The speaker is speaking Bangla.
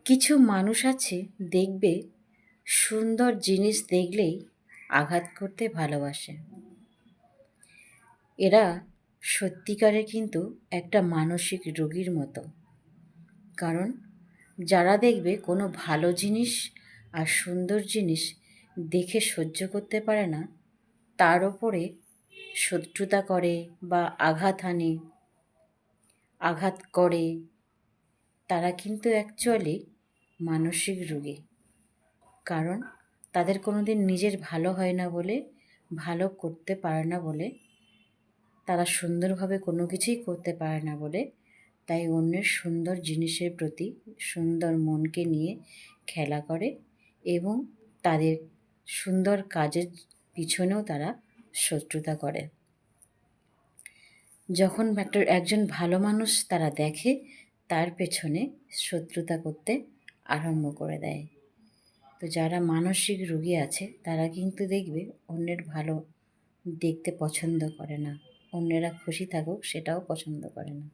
কিছু মানুষ আছে দেখবে সুন্দর জিনিস দেখলেই আঘাত করতে ভালোবাসে। এরা সত্যিকারের কিন্তু একটা মানসিক রোগীর মতো। কারণ যারা দেখবে কোনো ভালো জিনিস আর সুন্দর জিনিস দেখে সহ্য করতে পারে না, তার ওপরে শত্রুতা করে বা আঘাত হানে, আঘাত করে, তারা কিন্তু অ্যাকচুয়ালি মানসিক রোগী। কারণ তাদের কোনো দিন নিজের ভালো হয় না বলে, ভালো করতে পারে না বলে, তারা সুন্দরভাবে কোনো কিছুই করতে পারে না বলে, তাই অন্যের সুন্দর জিনিসের প্রতি সুন্দর মনকে নিয়ে খেলা করে এবং তাদের সুন্দর কাজের পিছনেও তারা শত্রুতা করে। যখন একজন ভালো মানুষ তারা দেখে, তার পেছনে শত্রুতা করতে আরম্ভ করে দেয়। তো যারা মানসিক রোগী আছে তারা কিন্তু দেখবে অন্যের ভালো দেখতে পছন্দ করে না, অন্যেরা খুশি থাকুক সেটাও পছন্দ করে না।